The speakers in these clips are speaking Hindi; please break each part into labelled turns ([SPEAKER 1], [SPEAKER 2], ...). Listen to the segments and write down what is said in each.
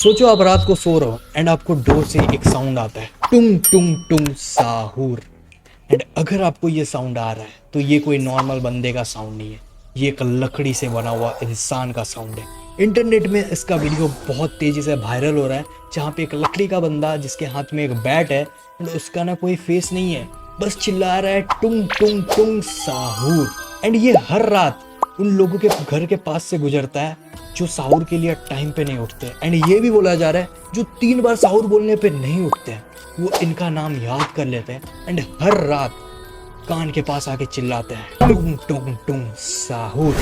[SPEAKER 1] सोचो आप रात को सो रहे हो एंड आपको डोर से एक साउंड आता है, टुंग टुंग टुंग साहूर। एंड अगर आपको ये साउंड आ रहा है तो ये कोई नॉर्मल बंदे का साउंड नहीं है, ये एक लकड़ी से बना हुआ इंसान का साउंड है। इंटरनेट में इसका वीडियो बहुत तेजी से वायरल हो रहा है, जहाँ पे एक लकड़ी का बंदा जिसके हाथ में एक बैट है एंड उसका ना कोई फेस नहीं है, बस चिल्ला रहा है टुंग टुंग टुंग साहूर। एंड ये हर रात उन लोगों के घर के पास से गुजरता है जो साहूर के लिए टाइम पे नहीं उठते। एंड ये भी बोला जा रहा है जो 3 बार साहूर बोलने पे नहीं उठते हैं वो इनका नाम याद कर लेते हैं एंड हर रात कान के पास आके चिल्लाते हैं टुंग टुंग टुंग साहूर।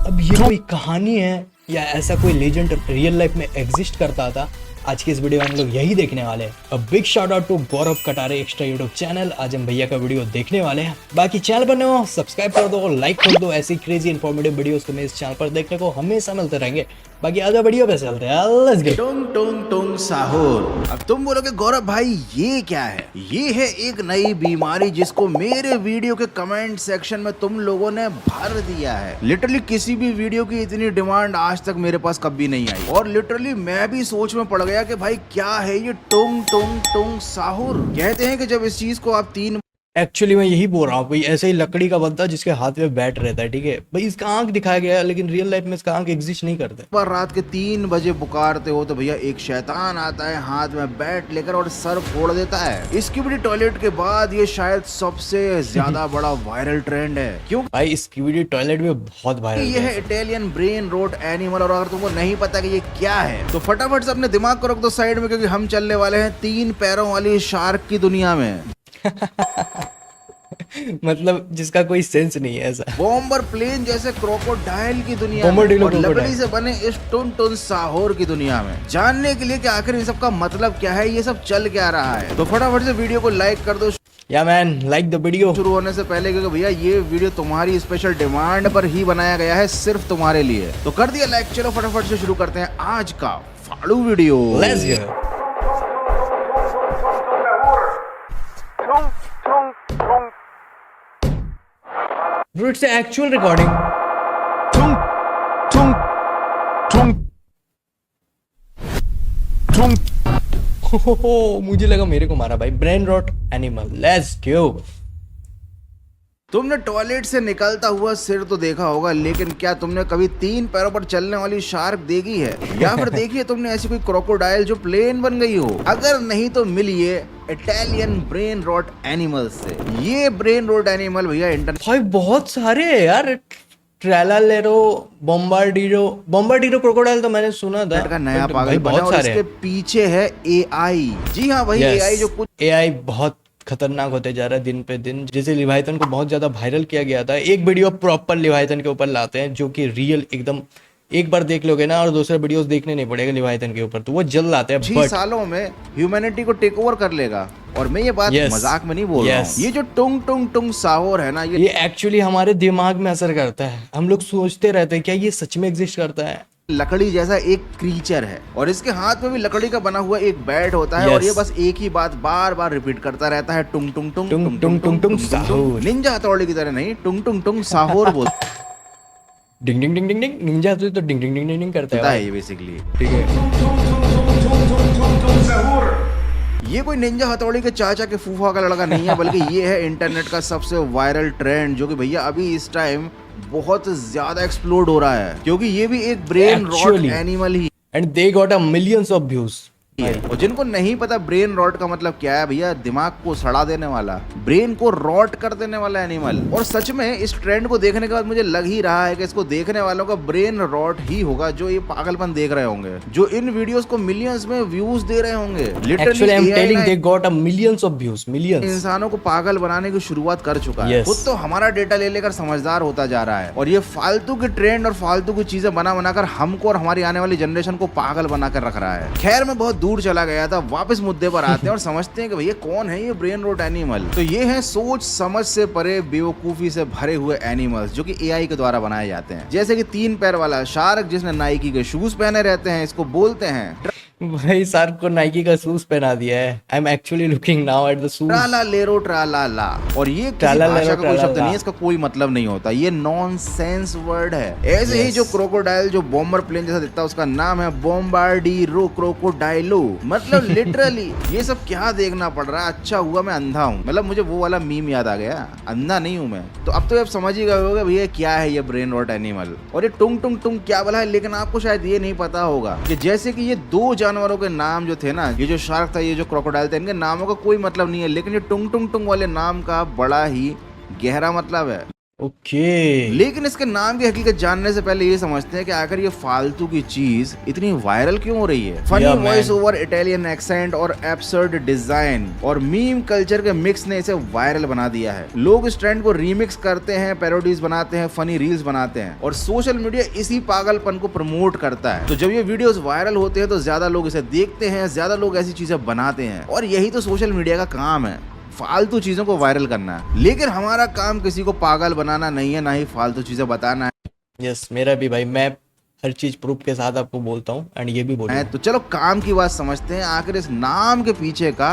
[SPEAKER 1] अब ये कोई कहानी है या ऐसा कोई लेजेंड रियल लाइफ में एग्जिस्ट करता था, आज की इस वीडियो में हम लोग यही देखने वाले हैं। A big shout out to Gaurav Katare extra YouTube channel. आज हम भैया का वीडियो देखने वाले हैं। बाकी चैनल पर नए हो सब्सक्राइब कर दो, लाइक कर दो, ऐसी क्रेजी इन्फॉर्मेटिव वीडियोस तुम्हें इस चैनल पर देखने को हमेशा मिलते रहेंगे। बाकी आजा वीडियो पे चलते हैं, लेट्स गेट।
[SPEAKER 2] टुंग टुंग टुंग साहूर। अब तुम बोलोगे गौरव भाई ये क्या है? ये है एक नई बीमारी जिसको मेरे वीडियो के कमेंट सेक्शन में तुम लोगों ने भर दिया है। लिटरली किसी भी वीडियो की इतनी डिमांड आज तक मेरे पास कभी नहीं आई और लिटरली मैं भी सोच में पड़ गया कि भाई क्या है ये टुंग टुंग टुंग साहूर। कहते हैं कि जब इस चीज को आप 3
[SPEAKER 1] एक्चुअली मैं यही बोल रहा हूँ भाई, ऐसे ही लकड़ी का बनता है जिसके हाथ में बैट रहता है, ठीक है भाई। इसका आंख दिखाया गया है लेकिन रियल लाइफ में इसका आंख एग्जिस्ट नहीं करता।
[SPEAKER 2] बार रात के 3 बजे पुकारते हो तो भैया एक शैतान आता है हाथ में बैट लेकर और सर फोड़ देता है। इसकी बड़ी टॉयलेट के बाद ये शायद सबसे ज्यादा बड़ा वायरल ट्रेंड है। क्यों
[SPEAKER 1] भाई इसकी वीडियो टॉयलेट में बहुत वायरल
[SPEAKER 2] ये है इटालियन ब्रेन रोट एनिमल। और अगर तुमको नहीं पता कि ये क्या है तो फटाफट से अपने दिमाग को रख दो साइड में, क्योंकि हम चलने वाले हैं 3 पैरों वाली शार्क की दुनिया में।
[SPEAKER 1] मतलब जिसका कोई सेंस नहीं है ऐसा।
[SPEAKER 2] बॉम्बर प्लेन जैसे क्रोकोडाइल की दुनिया में
[SPEAKER 1] बॉम्बरडिलो
[SPEAKER 2] और लकड़ी
[SPEAKER 1] क्रोकोडाइल।
[SPEAKER 2] से बने इस टुन टुन साहूर की दुनिया में जानने के लिए कि आखिर इन सब का मतलब क्या है, ये सब चल क्या रहा है, तो फटाफट से वीडियो को लाइक कर दो
[SPEAKER 1] या मैन लाइक द वीडियो।
[SPEAKER 2] शुरू होने से पहले, क्योंकि भैया ये वीडियो तुम्हारी स्पेशल डिमांड पर ही बनाया गया है, सिर्फ तुम्हारे लिए। तो कर दिया लाइक, चलो फटाफट से शुरू करते हैं आज का फाड़ू video.
[SPEAKER 1] Let's go. Bro, it's an actual recording.
[SPEAKER 2] ठुंग ठुंग ठुंग ठुंग।
[SPEAKER 1] हो, मुझे लगा मेरे को मारा भाई। Brain rot animal, let's go.
[SPEAKER 2] तुमने टॉयलेट से निकलता हुआ सिर तो देखा होगा, लेकिन क्या तुमने कभी 3 पैरों पर चलने वाली शार्क देखी है? या फिर देखी है तुमने ऐसी कोई क्रोकोडाइल जो प्लेन बन गई हो? अगर नहीं तो मिलिए इटालियन ब्रेन रॉट एनिमल से। ये ब्रेन रॉट एनिमल भैया इंटरनेट
[SPEAKER 1] भाई बहुत सारे है यार। ट्रैलालेरो, बॉम्बार्डिरो क्रोकोडाइल तो मैंने सुना था
[SPEAKER 2] का नया
[SPEAKER 1] but
[SPEAKER 2] पागल
[SPEAKER 1] भाई
[SPEAKER 2] बना
[SPEAKER 1] बहुत
[SPEAKER 2] और
[SPEAKER 1] सारे
[SPEAKER 2] इसके पीछे है एआई। जी हाँ भाई, एआई जो कुछ
[SPEAKER 1] एआई बहुत खतरनाक होते जा रहा है दिन पे दिन। जैसे लिवाइथन को बहुत ज्यादा वायरल किया गया था, एक वीडियो प्रॉपर लिवाइथन के ऊपर लाते हैं जो कि रियल एकदम, एक बार देख लोगे ना और दूसरे वीडियोस देखने नहीं पड़ेगा लिवाइथन के ऊपर, तो वो जल्द लाते हैं।
[SPEAKER 2] 6 सालों में ह्यूमैनिटी को टेक ओवर कर लेगा। और मैं ये बात मजाक में नहीं बोल रहा हूँ। ये जो टुंग टुंग टुंग साहूर है ना,
[SPEAKER 1] ये एक्चुअली हमारे दिमाग में असर करता है। हम लोग सोचते रहते हैं क्या ये सच में एग्जिस्ट करता है।
[SPEAKER 2] लकड़ी जैसा एक क्रीचर है और इसके हाथ में भी लकड़ी का बना हुआ एक बैट होता है। और ये बस एक ही बात बार बार रिपीट करता रहता है, टुंग टुंग टुंग टुंग टुंग टुंग टुंग साहूर। निंजा हथौड़ी की तरह नहीं, टुंग टुंग टुंग साहूर बोल
[SPEAKER 1] डिंग डिंग डिंग डिंग डिंग। निंजा तो डिंग डिंग डिंग डिंग करता है
[SPEAKER 2] ये बेसिकली।
[SPEAKER 1] ठीक है।
[SPEAKER 2] ये कोई निंजा हथौड़ी के चाचा के फूफा का लड़का नहीं है, बल्कि ये है इंटरनेट का सबसे वायरल ट्रेंड, जो कि भैया अभी इस टाइम बहुत ज्यादा एक्सप्लोड हो रहा है, क्योंकि ये भी एक ब्रेन रॉट एनिमल ही
[SPEAKER 1] and they got a millions of views.
[SPEAKER 2] और जिनको नहीं पता ब्रेन रॉट का मतलब क्या है, भैया दिमाग को सड़ा देने वाला, ब्रेन को रॉट कर देने वाला एनिमल। और सच में इस ट्रेंड को देखने के बाद मुझे लग ही रहा है कि इसको देखने वालों का ब्रेन रॉट ही होगा, जो ये पागलपन देख रहे होंगे, जो इन वीडियोस को मिलियंस में व्यूज दे रहे होंगे।
[SPEAKER 1] Actually, I'm telling they got a millions of views, millions।
[SPEAKER 2] इंसानों को पागल बनाने की शुरुआत कर चुका है। खुद तो हमारा डेटा ले लेकर समझदार होता जा रहा है, और ये फालतू के ट्रेंड और फालतू की चीजें बना बनाकर हमको और हमारी आने वाली जनरेशन को पागल बनाकर रख रहा है। खैर मैं बहुत दूर चला गया था, वापस मुद्दे पर आते हैं और समझते हैं कि भैया कौन है ये ब्रेन रॉट एनिमल। तो ये है सोच समझ से परे बेवकूफी से भरे हुए एनिमल्स, जो कि एआई के द्वारा बनाए जाते हैं। जैसे कि 3 पैर वाला शार्क जिसने नाइकी के शूज पहने रहते हैं, इसको बोलते हैं
[SPEAKER 1] भाई शार्क को नाइकी का शूज पहना दिया है। I am actually looking now at the shoes.
[SPEAKER 2] ट्राला लेरो ट्राला ला, और ये किसी
[SPEAKER 1] ट्राला
[SPEAKER 2] भाषा
[SPEAKER 1] लेरो
[SPEAKER 2] का कोई शब्द
[SPEAKER 1] ट्राला
[SPEAKER 2] नहीं है,
[SPEAKER 1] ला।
[SPEAKER 2] इसका कोई मतलब नहीं होता, ये नॉनसेंस वर्ड है। ऐसे ही
[SPEAKER 1] Yes.
[SPEAKER 2] जो क्रोकोडाइल जो बॉम्बर प्लेन जैसा दिखता है उसका नाम है बॉम्बार्डीरो क्रोकोडाइलो, मतलब लिटरली ये सब क्या देखना पड़ रहा है। अच्छा हुआ मैं अंधा हूँ, मतलब मुझे वो वाला मीम याद आ गया, अंधा नहीं हूँ मैं। तो अब तो आप समझ ही गए होगे भैया क्या है ये ब्रेन रॉट एनिमल, और ये टुंग टुंग टुंग क्या बोला है। लेकिन आपको शायद ये नहीं पता होगा कि जैसे कि ये दो जानवरों के नाम जो थे ना, ये जो शार्क था, ये जो क्रोकोडाइल था, इनके नामों का कोई मतलब नहीं है, लेकिन ये टुंग टुंग टुंग वाले नाम का बड़ा ही गहरा मतलब है।
[SPEAKER 1] ओके।
[SPEAKER 2] लेकिन इसके नाम की हकीकत जानने से पहले ये समझते हैं कि आखिर ये फालतू की चीज इतनी वायरल क्यों हो रही है। Funny
[SPEAKER 1] Yeah, man.
[SPEAKER 2] Voice over, Italian accent और एब्सर्ड डिजाइन और मीम कल्चर के मिक्स ने इसे वायरल बना दिया है। लोग इस ट्रेंड को रीमिक्स करते हैं, पैरोडीज बनाते हैं, फनी रील्स बनाते हैं, और सोशल मीडिया इसी पागलपन को प्रमोट करता है। तो जब ये वीडियोस वायरल होते हैं तो ज्यादा लोग इसे देखते हैं, ज्यादा लोग ऐसी चीजें बनाते हैं, और यही तो सोशल मीडिया का काम है, फालतू चीजों को वायरल करना है। लेकिन हमारा काम किसी को पागल बनाना नहीं है, ना ही फालतू चीजें बताना
[SPEAKER 1] यस मेरा भी भाई, मैं हर चीज प्रूफ के साथ आपको बोलता हूँ एंड ये भी
[SPEAKER 2] है।
[SPEAKER 1] बोलूंगा।
[SPEAKER 2] तो चलो काम की बात समझते हैं, आखिर इस नाम के पीछे का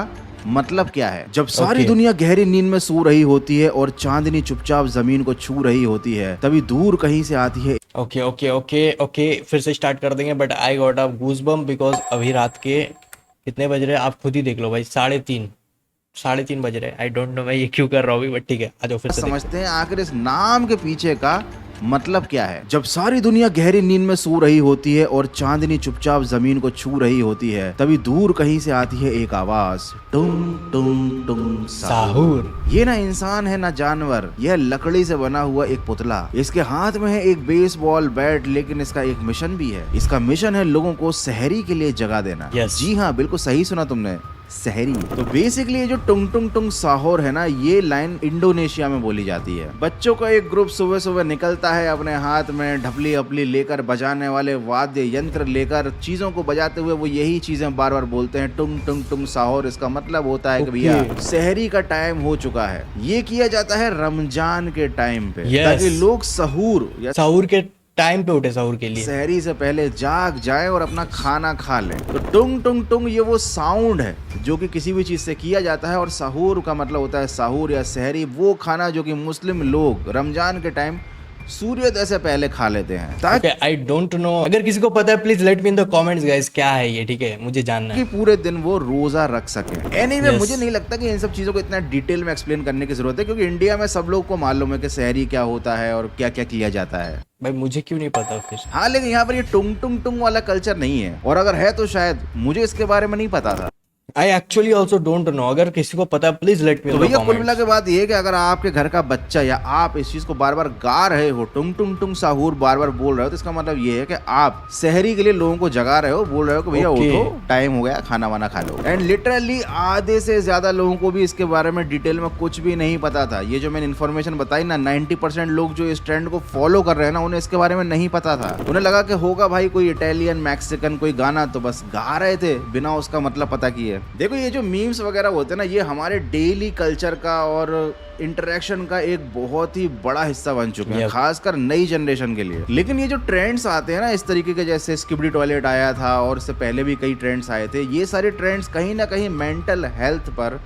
[SPEAKER 2] मतलब क्या है। जब सारी
[SPEAKER 1] Okay.
[SPEAKER 2] दुनिया गहरी नींद में सो रही होती है और चांदनी चुपचाप जमीन को छू रही होती है, तभी दूर कहीं से आती है
[SPEAKER 1] ओके ओके ओके ओके, फिर से स्टार्ट कर देंगे, but I got a goosebump because अभी रात के कितने बज रहे हैं आप खुद ही देख लो भाई, 3:30 बज रहे हैं। आई डोंट नो मैं ये क्यों कर रहा हूँ, बट ठीक है, आ जाओ फिर से देखते
[SPEAKER 2] समझते हैं आखिर इस नाम के पीछे का मतलब क्या है। जब सारी दुनिया गहरी नींद में सो रही होती है और चांदनी चुपचाप जमीन को छू रही होती है, तभी दूर कहीं से आती है एक आवाज, टुंग टुंग टुंग
[SPEAKER 1] हैं।
[SPEAKER 2] साहूर।
[SPEAKER 1] साहूर।
[SPEAKER 2] ये ना इंसान है ना जानवर, यह लकड़ी से बना हुआ एक पुतला। इसके हाथ में है एक बेसबॉल बैट, लेकिन इसका एक मिशन भी है। इसका मिशन है लोगों को सहरी के लिए जगा देना।
[SPEAKER 1] Yes.
[SPEAKER 2] जी हाँ, बिल्कुल सही सुना तुमने, सहरी। तो बेसिकली ये जो टुंग टुंग टुंग साहोर है ना, ये लाइन इंडोनेशिया में बोली जाती है। बच्चों का एक ग्रुप सुबह सुबह निकलता है अपने हाथ में ढपली अपली लेकर, बजाने वाले वाद्य यंत्र लेकर, चीजों को बजाते हुए वो यही चीजें बार बार बोलते हैं, टुंग टुंग टुंग साहोर। इसका मतलब होता है कि भैया
[SPEAKER 1] Okay.
[SPEAKER 2] सहरी का टाइम हो चुका है। ये किया जाता है रमजान के टाइम पे,
[SPEAKER 1] Yes.
[SPEAKER 2] ताकि लोग सहूर या
[SPEAKER 1] साहूर के टाइम पे उठे, साहूर के लिए।
[SPEAKER 2] सहरी से पहले जाग जाएं और अपना खाना खा लें। तो टुंग टुंग टुंग ये वो साउंड है जो कि किसी भी चीज से किया जाता है, और सहूर का मतलब होता है सहूर या सहरी, वो खाना जो कि मुस्लिम लोग रमजान के टाइम सूर्योदय से पहले खा लेते हैं, ताकि
[SPEAKER 1] ओके, आई डोंट नो, अगर किसी को पता है please let me in the comments guys, क्या है ये, ठीक है, मुझे जानना है।
[SPEAKER 2] पूरे दिन वो रोजा रख सके। Anyway
[SPEAKER 1] Yes.
[SPEAKER 2] मुझे नहीं लगता कि इन सब चीजों को इतना डिटेल में एक्सप्लेन करने की जरूरत है, क्योंकि इंडिया में सब लोग को मालूम है कि सहरी क्या होता है और क्या क्या किया जाता है।
[SPEAKER 1] भाई मुझे क्यों नहीं पता फिर?
[SPEAKER 2] हाँ, लेकिन यहाँ पर ये टुंग टुंग टुंग वाला कल्चर नहीं है, और अगर है तो शायद मुझे इसके बारे में नहीं पता था।
[SPEAKER 1] I actually also don't know, अगर किसी को पता है प्लीज लेट मी
[SPEAKER 2] तो
[SPEAKER 1] इन द
[SPEAKER 2] भैया कुल मिला
[SPEAKER 1] कमेंट्स।
[SPEAKER 2] के बात ये है कि अगर आपके घर का बच्चा या आप इस चीज को बार बार गा रहे हो, टुंग टुंग टुंग साहूर बार बार बोल रहे हो, तो इसका मतलब ये है कि आप सहरी के लिए लोगों को जगा रहे हो, बोल रहे हो कि भैया
[SPEAKER 1] Okay.
[SPEAKER 2] उठो, टाइम हो गया, खाना वाना खा लो। एंड लिटरली आधे से ज्यादा लोगों को भी इसके बारे में डिटेल में कुछ भी नहीं पता था। ये जो मैंने इन्फॉर्मेशन बताई ना, 90% लोग जो इस ट्रेंड को फॉलो कर रहे हैं ना, उन्हें इसके बारे में नहीं पता था। उन्हें लगा कि होगा भाई कोई इटालियन मैक्सिकन कोई गाना, तो बस गा रहे थे बिना उसका मतलब पता किए। देखो ये जो मीम्स वगैरह होते हैं ना, ये हमारे डेली कल्चर का और इंटरेक्शन का एक बहुत ही बड़ा हिस्सा बन चुके हैं,
[SPEAKER 1] Yep.
[SPEAKER 2] खासकर नई जनरेशन के लिए। लेकिन ये जो ट्रेंड्स आते हैं ना इस तरीके के, जैसे स्किबडी टॉयलेट आया था और इससे पहले भी कई ट्रेंड्स आए थे, ये सारे ट्रेंड्स कहीं ना कहीं मेंटल हेल्थ पर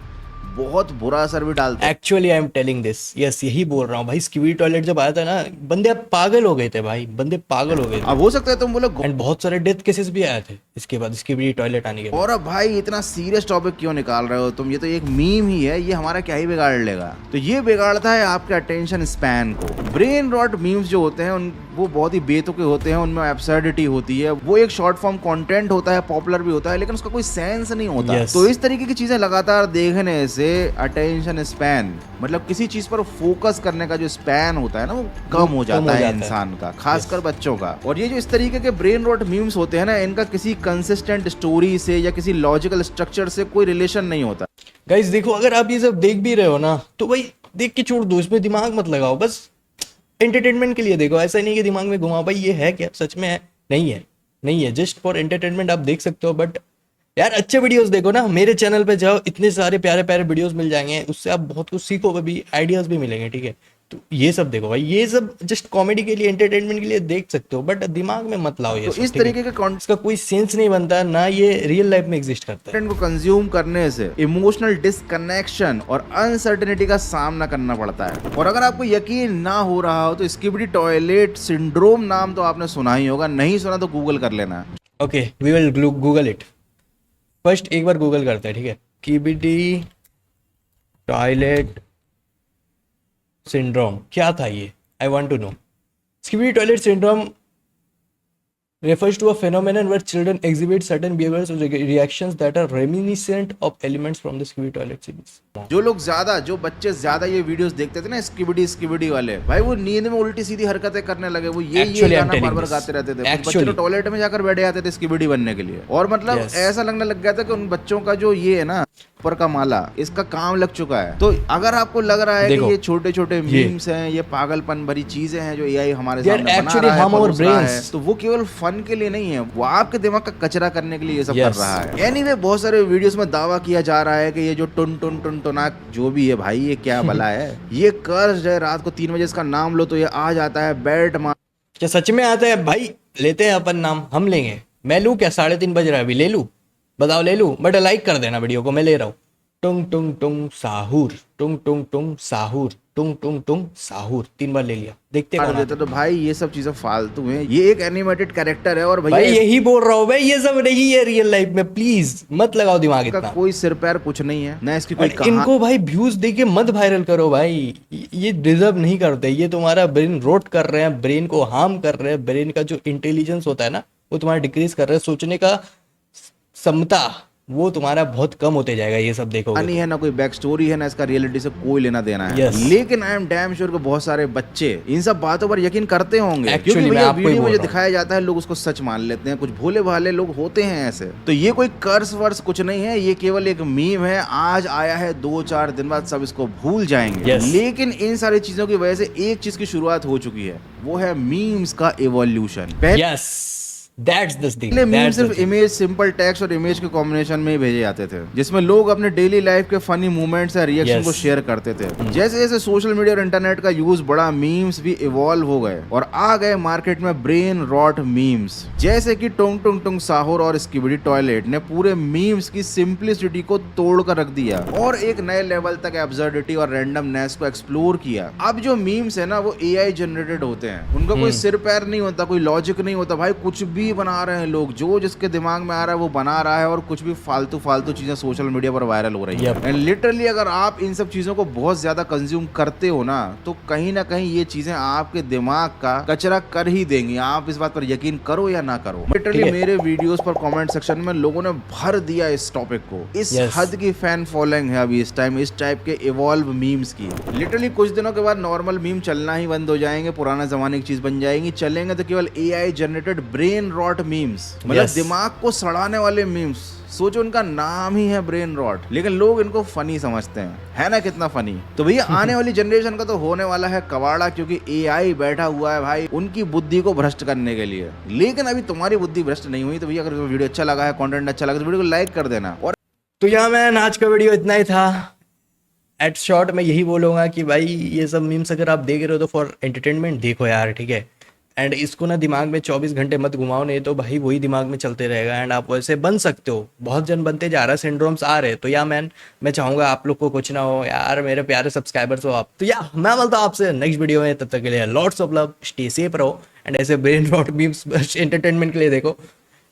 [SPEAKER 2] बहुत बुरा असर भी डालते हैं।
[SPEAKER 1] Actually I am telling this, yes यही बोल रहा हूँ भाई। स्किबी टॉयलेट जब आया था ना, बंदे अब पागल हो गए थे भाई, बंदे पागल हो गए थे।
[SPEAKER 2] अब हो सकता है तुम बोलो
[SPEAKER 1] एंड बहुत सारे डेथ केसेस भी आए थे इसके बाद, स्किबी टॉयलेट आने के बाद।
[SPEAKER 2] और अब भाई इतना सीरियस टॉपिक क्यों निकाल रहे हो तुम, ये तो एक मीम ही है, ये हमारा क्या ही बिगाड़ लेगा। तो ये बिगाड़ता है आपके अटेंशन स्पैन को। ब्रेन रॉट मीम्स जो होते हैं वो बहुत ही बेतुके होते हैं, उनमें एब्सर्डिटी होती है, वो एक शॉर्ट फॉर्म कंटेंट होता है, पॉपुलर भी होता है, लेकिन उसका कोई सेंस नहीं होता।
[SPEAKER 1] Yes.
[SPEAKER 2] तो इस तरीके की चीजें लगातार देखने से अटेंशन स्पैन, मतलब किसी चीज पर फोकस करने का जो स्पैन होता है ना, वो कम हो जाता है इंसान का, खासकर बच्चों का। और ये जो इस तरीके के ब्रेन रॉट मीम्स होते हैं ना, इनका किसी कंसिस्टेंट स्टोरी से या किसी लॉजिकल स्ट्रक्चर से कोई रिलेशन नहीं होता।
[SPEAKER 1] गाइस देखो, अगर आप ये सब देख भी रहे हो ना, तो भाई देख के छोड़ दो, इसमें दिमाग मत लगाओ, बस एंटरटेनमेंट के लिए देखो। ऐसा नहीं कि दिमाग में घुमा भाई ये है क्या, सच में है, नहीं है, जस्ट फॉर एंटरटेनमेंट आप देख सकते हो। बट यार अच्छे वीडियोस देखो ना, मेरे चैनल पे जाओ, इतने सारे प्यारे प्यारे वीडियोस मिल जाएंगे, उससे आप बहुत कुछ सीखोगे भी, आइडियाज भी मिलेंगे, ठीक है। तो ये सब देखो भाई, ये सब जस्ट कॉमेडी के लिए, एंटरटेनमेंट के लिए देख सकते हो, बट दिमाग में मत लाओ ये
[SPEAKER 2] तो
[SPEAKER 1] सब,
[SPEAKER 2] इस
[SPEAKER 1] ठीक है?
[SPEAKER 2] तरीके के कंटेंट
[SPEAKER 1] इसका कोई सेंस नहीं बनता ना, ये रियल लाइफ में एग्जिस्ट करता है।
[SPEAKER 2] को कंज्यूम करने से इमोशनल डिस्कनेक्शन और अनसर्टेनिटी का सामना करना पड़ता है। और अगर आपको यकीन ना हो रहा हो तो स्किबिडी टॉयलेट सिंड्रोम नाम तो आपने सुना ही होगा, नहीं सुना तो गूगल कर लेना।
[SPEAKER 1] Okay, we will Google it. First एक बार गूगल करते हैं, ठीक है? स्किबिडी टॉयलेट सिंड्रोम, क्या था ये? I want to know. Skibidi toilet syndrome refers to a phenomenon where children exhibit certain behaviors or reactions that are reminiscent of elements from the Skibidi toilet series.
[SPEAKER 2] जो बच्चे ज्यादा ये वीडियोस देखते थे ना स्किबिडी वाले, भाई वो नींद में उल्टी सीधी हरकतें करने लगे, वो ये गाना बार बार गाते रहते थे। बच्चे तो टॉयलेट में जाकर बैठे आते थे स्किबिडी बनने के लिए, और मतलब ऐसा लगने लग गया था कि उन बच्चों का जो ये है ना ऊपर का माला, इसका काम लग चुका है। तो अगर आपको लग रहा है कि ये छोटे छोटे मीम्स हैं, ये पागलपन भरी चीजें हैं जो एआई हमारे सामने बना रहा है, तो वो केवल फन के लिए नहीं है, वो आपके दिमाग का कचरा करने के लिए ये सब कर रहा है। एनीवे, बहुत सारे वीडियोस में दावा किया जा रहा है कि ये जो टुन टुन टुन टुनाक जो भी है भाई, ये क्या भला है, ये कर्ज है। रात को 3 बजे इसका नाम लो तो ये आ जाता है बैट मार।
[SPEAKER 1] क्या सच में आता है भाई? लेते हैं अपन नाम, हम लेंगे। मैं लूं क्या? 3:30 बज रहा है, अभी ले लूं? बताओ ले लूं? बट लाइक कर देना वीडियो को, मैं ले रहा हूँ। टुंग टुंग टुंग साहूर, टुंग टुंग टुंग साहूर, टुंग टुंग टुंग साहूर, 3 बार ले लिया। देखते हैं
[SPEAKER 2] तो भाई ये सब चीजें फालतू हैं, ये एक एनिमेटेड कैरेक्टर है। और
[SPEAKER 1] भाई यही बोल रहा हूँ भाई, ये सब नहीं है रियल लाइफ में, प्लीज मत लगाओ दिमाग इतना।
[SPEAKER 2] कोई सिर पैर कुछ नहीं है ना इसकी, कोई
[SPEAKER 1] इनको भाई व्यूज देके मत वायरल करो भाई, ये डिजर्व नहीं करते। ये तुम्हारा ब्रेन रोट कर रहे हैं, ब्रेन को हार्म कर रहे हैं, ब्रेन का जो इंटेलिजेंस होता है ना वो तुम्हारा डिक्रीज कर रहे हैं, सोचने का क्षमता वो तुम्हारा बहुत कम होते जाएगा ये सब देखोगे।
[SPEAKER 2] नहीं है ना कोई बैक स्टोरी है ना इसका रियलिटी से कोई लेना देना है। लेकिन आई एम डैम श्योर कि बहुत सारे बच्चे इन सब बातों पर यकीन करते होंगे, क्योंकि भैया वीडियो में जो दिखाया जाता है लोग उसको सच मान लेते हैं। कुछ भोले भाले लोग होते हैं ऐसे। तो ये कोई कर्स वर्स कुछ नहीं है, ये केवल एक मीम है, आज आया है 2-4 दिन बाद सब इसको भूल जाएंगे। लेकिन इन सारी चीजों की वजह से एक चीज की शुरुआत हो चुकी है, वो है मीम्स का evolution.
[SPEAKER 1] That's the thing.
[SPEAKER 2] Meme सिर्फ इमेज, सिंपल टेक्स्ट और इमेज के कॉम्बिनेशन में ही भेजे जाते थे, जिसमें लोग अपने डेली लाइफ के फनी मोमेंट्स या रिएक्शन को शेयर करते थे। जैसे जैसे सोशल मीडिया और इंटरनेट का यूज बढ़ा, मीम्स भी इवॉल्व हो गए और आ गए मार्केट में ब्रेन रॉट मीम्स। जैसे कि टुंग टुंग टुंग साहूर और स्किबिडी टॉयलेट ने पूरे मीम्स की सिंप्लिसिटी को तोड़ कर रख दिया और एक नए लेवल तक एब्सर्डिटी और रैंडमनेस को एक्सप्लोर किया। अब जो मीम्स है ना वो एआई जनरेटेड होते हैं, उनका कोई सिर पैर नहीं होता, कोई लॉजिक नहीं होता भाई, कुछ भी बना रहे हैं लोग, जो जिसके दिमाग में आ रहा है वो बना रहा है, और कुछ भी फालतू फालतू चीजें सोशल मीडिया पर वायरल हो रही है। एंड लिटरली अगर आप इन सब चीजों को बहुत ज्यादा कंज्यूम करते हो ना, तो कहीं ना कहीं ये चीजें आपके दिमाग का कचरा कर ही देंगी। आप इस बात पर यकीन करो या ना करो। लिटरली मेरे वीडियोस पर कमेंट सेक्शन में लोगों ने भर दिया इस टॉपिक को। इस हद की फैन फॉलोइंग है अभी इस टाइम इस टाइप के इवॉल्व मीम्स की। लिटरली कुछ दिनों के बाद नॉर्मल मीम चलना ही बंद हो जाएंगे, पुराने जमाने की चीज बन जाएंगी। चलेंगे तो केवल AI generated brain rot memes, मतलब दिमाग को सड़ाने वाले मीम्स। सोचो उनका नाम ही है ब्रेन रॉट, लेकिन लोग इनको फनी समझते हैं, है ना? कितना फनी। तो भैया आने वाली जनरेशन का तो होने वाला है कवाड़ा, क्योंकि एआई बैठा हुआ है भाई उनकी बुद्धि को भ्रष्ट करने के लिए। लेकिन अभी तुम्हारी बुद्धि भ्रष्ट नहीं हुई। तो भैया अगर वीडियो अच्छा लगा है, कंटेंट अच्छा लगा तो वीडियो को लाइक कर देना। और
[SPEAKER 1] तो यहाँ मैं आज का वीडियो इतना ही था। एट शॉर्ट मैं यही बोलूँगा कि भाई ये सब मीम्स अगर आप देख रहे हो तो फॉर एंटरटेनमेंट देखो यार, ठीक है? एंड इसको ना दिमाग में 24 घंटे मत घुमाओ, नहीं तो भाई वही दिमाग में चलते रहेगा एंड आप वैसे बन सकते हो। बहुत जन बनते जा रहा है, सिंड्रोम्स आ रहे। तो या मैं चाहूँगा आप लोग को कुछ ना हो यार, मेरे प्यारे सब्सक्राइबर्स हो आप। तो या मैं बोलता हूँ आपसे नेक्स्ट वीडियो में, तब तक के लिए lots of love, stay safe रहो एंड ऐसे ब्रेन रॉट मीम्स एंटरटेनमेंट के लिए देखो।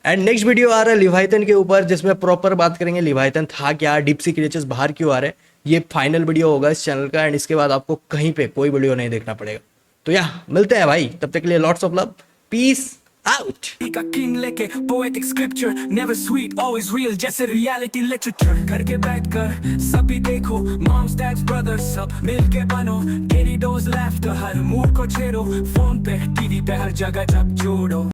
[SPEAKER 1] एंड नेक्स्ट वीडियो आ रहा है लिवाइथन के ऊपर, जिसमें प्रॉपर बात करेंगे लिवाइथन था क्या, डीप सी क्रिएचर्स बाहर क्यों आ रहे हैं। ये फाइनल वीडियो होगा इस चैनल का एंड इसके बाद आपको कहीं पे कोई वीडियो नहीं देखना पड़ेगा। तो या मिलते हैं भाई, तब तक के लिए lots of love, peace out.
[SPEAKER 3] king लेके poetic scripture, never sweet always real, जैसे reality literature। करके बैठकर सभी देखो, moms dads brothers सब मिलके बनो, गिरी डोज laughter हर मूड को छेड़ो, फोन पे टीवी पे हर जगह जब जोड़ो।